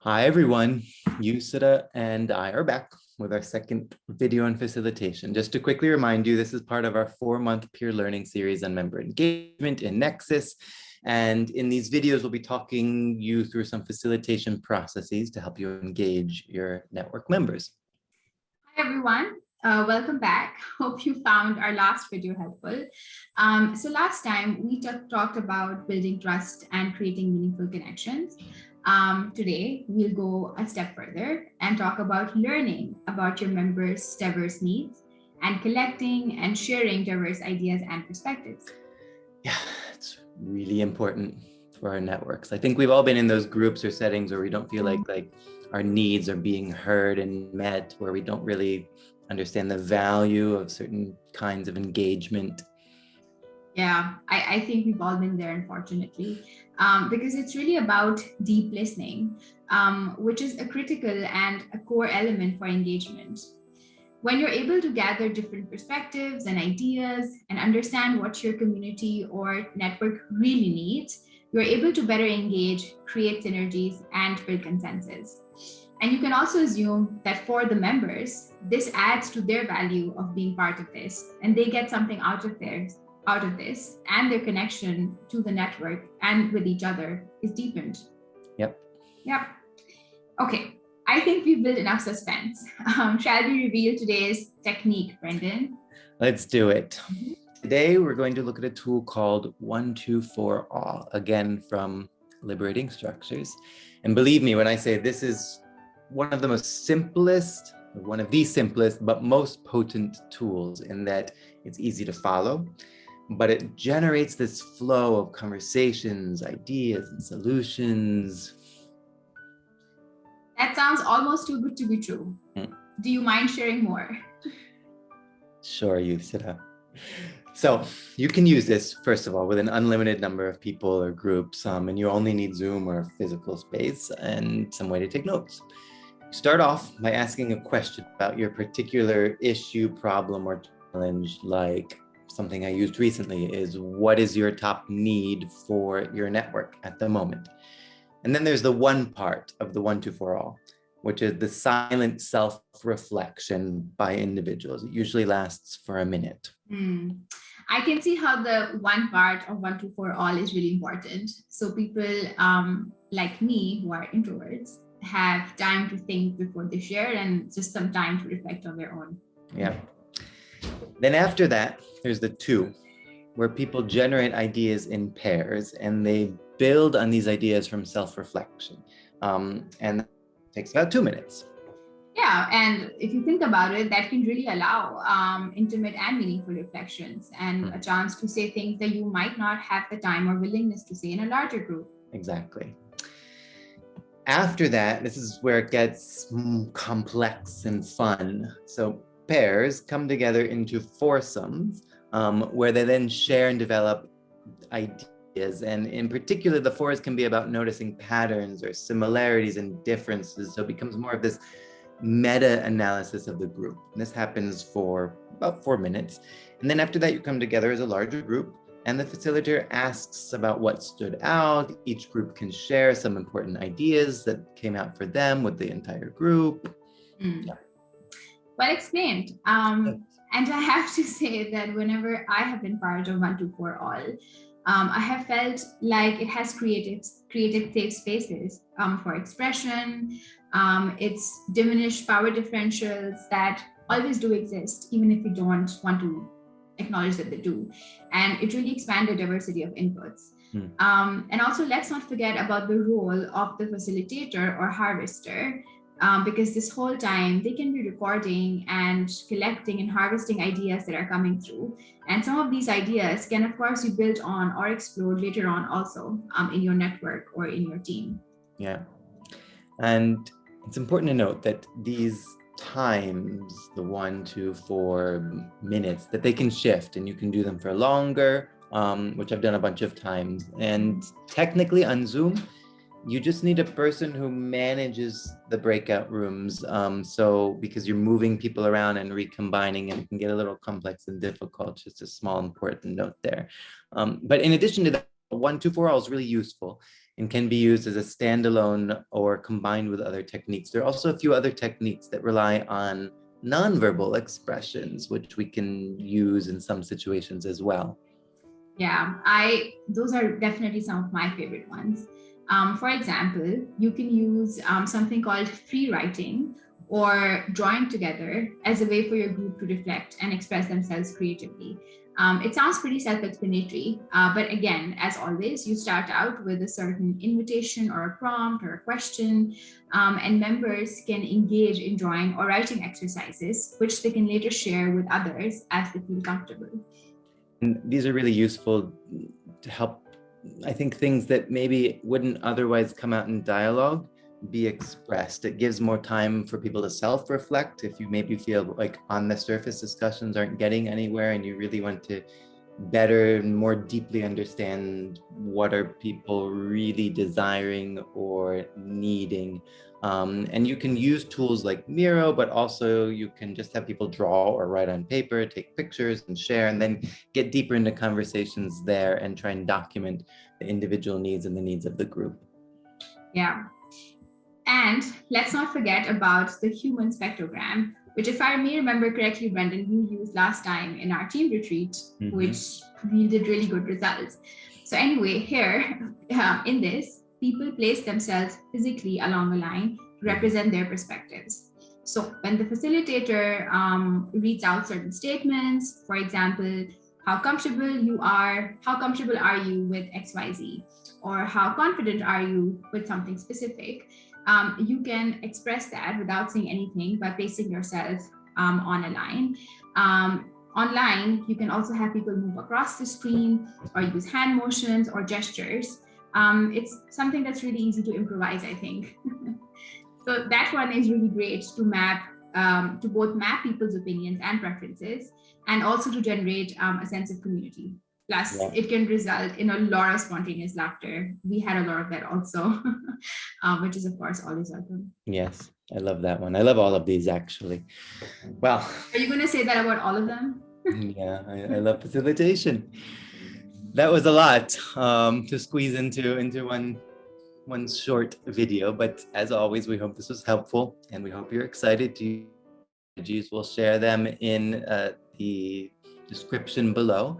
Hi everyone, Yusita and I are back with our second video on facilitation. Just to quickly remind you, this is part of our 4-month peer learning series on member engagement in Nexus. And in these videos, we'll be talking you through some facilitation processes to help you engage your network members. Hi everyone, welcome back. Hope you found our last video helpful. So last time we talked about building trust and creating meaningful connections. Today we'll go a step further and talk about learning about your members' diverse needs and collecting and sharing diverse ideas and perspectives. Yeah, it's really important for our networks. I think we've all been in those groups or settings where we don't feel like our needs are being heard and met, where we don't really understand the value of certain kinds of engagement. Yeah, I think we've all been there, unfortunately, because it's really about deep listening, which is a critical and a core element for engagement. When you're able to gather different perspectives and ideas and understand what your community or network really needs, you're able to better engage, create synergies, and build consensus. And you can also assume that for the members, this adds to their value of being part of this, and they get something out of this, and their connection to the network and with each other is deepened. Yep. Okay, I think we've built enough suspense. Shall we reveal today's technique, Brendan? Let's do it. Today, we're going to look at a tool called 1-2-4-all, again from Liberating Structures. And believe me when I say this is one of the simplest, but most potent tools in that it's easy to follow, but it generates this flow of conversations, ideas, and solutions. That sounds almost too good to be true. Do you mind sharing more? Sure, Yusita. So you can use this, first of all, with an unlimited number of people or groups, and you only need Zoom or physical space and some way to take notes. Start off by asking a question about your particular issue, problem, or challenge. Like something I used recently is, what is your top need for your network at the moment? And then there's the one part of the 1-2-4-all, which is the silent self-reflection by individuals. It usually lasts for a minute. I can see how the one part of 1-2-4-all is really important. So people like me who are introverts have time to think before they share and just some time to reflect on their own. Yeah. Then after that, there's the 2, where people generate ideas in pairs and they build on these ideas from self-reflection. And that takes about 2 minutes. Yeah, and if you think about it, that can really allow intimate and meaningful reflections and a chance to say things that you might not have the time or willingness to say in a larger group. Exactly. After that, this is where it gets complex and fun. So pairs come together into foursomes, where they then share and develop ideas. And in particular, the fours can be about noticing patterns or similarities and differences. So it becomes more of this meta-analysis of the group. And this happens for about 4 minutes. And then after that, you come together as a larger group, and the facilitator asks about what stood out. Each group can share some important ideas that came out for them with the entire group. Yeah. Well explained. And I have to say that whenever I have been part of 1-2-4-all, I have felt like it has created safe spaces for expression. It's diminished power differentials that always do exist, even if we don't want to acknowledge that they do. And it really expanded diversity of inputs. And also, let's not forget about the role of the facilitator or harvester, because this whole time they can be recording and collecting and harvesting ideas that are coming through. And some of these ideas can, of course, be built on or explored later on also in your network or in your team. Yeah. And it's important to note that these times, the 1-4 minutes, that they can shift and you can do them for longer, which I've done a bunch of times. And technically on Zoom, you just need a person who manages the breakout rooms. So because you're moving people around and recombining, and it can get a little complex and difficult, just a small important note there. But in addition to that, 1-2-4-all is really useful. and can be used as a standalone or combined with other techniques. There are also a few other techniques that rely on nonverbal expressions, which we can use in some situations as well. Yeah, those are definitely some of my favorite ones. For example, you can use something called free writing or drawing together as a way for your group to reflect and express themselves creatively. It sounds pretty self-explanatory, but again, as always, you start out with a certain invitation or a prompt or a question, and members can engage in drawing or writing exercises, which they can later share with others as they feel comfortable. And these are really useful to help, I think, things that maybe wouldn't otherwise come out in dialogue be expressed. It gives more time for people to self-reflect. If you maybe feel like on the surface discussions aren't getting anywhere and you really want to better and more deeply understand what are people really desiring or needing. And you can use tools like Miro, but also you can just have people draw or write on paper, take pictures and share, and then get deeper into conversations there and try and document the individual needs and the needs of the group. Yeah. And let's not forget about the human spectrogram, which, if I may remember correctly, Brendan, you used last time in our team retreat, which yielded really good results. So anyway, here in this, people place themselves physically along a line to represent their perspectives. So when the facilitator reads out certain statements, for example, how comfortable are you with XYZ? Or how confident are you with something specific? You can express that without saying anything by placing yourself on a line. Online, you can also have people move across the screen or use hand motions or gestures. It's something that's really easy to improvise, I think. So that one is really great to both map people's opinions and preferences, and also to generate a sense of community. Plus, it can result in a lot of spontaneous laughter. We had a lot of that also, which is, of course, always welcome. Yes, I love that one. I love all of these, actually. Well, are you going to say that about all of them? Yeah, I love facilitation. That was a lot to squeeze into one short video, but as always, we hope this was helpful, and we hope you're excited to use. We'll share them in the description below.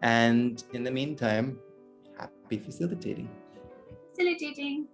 And in the meantime, happy facilitating. Facilitating.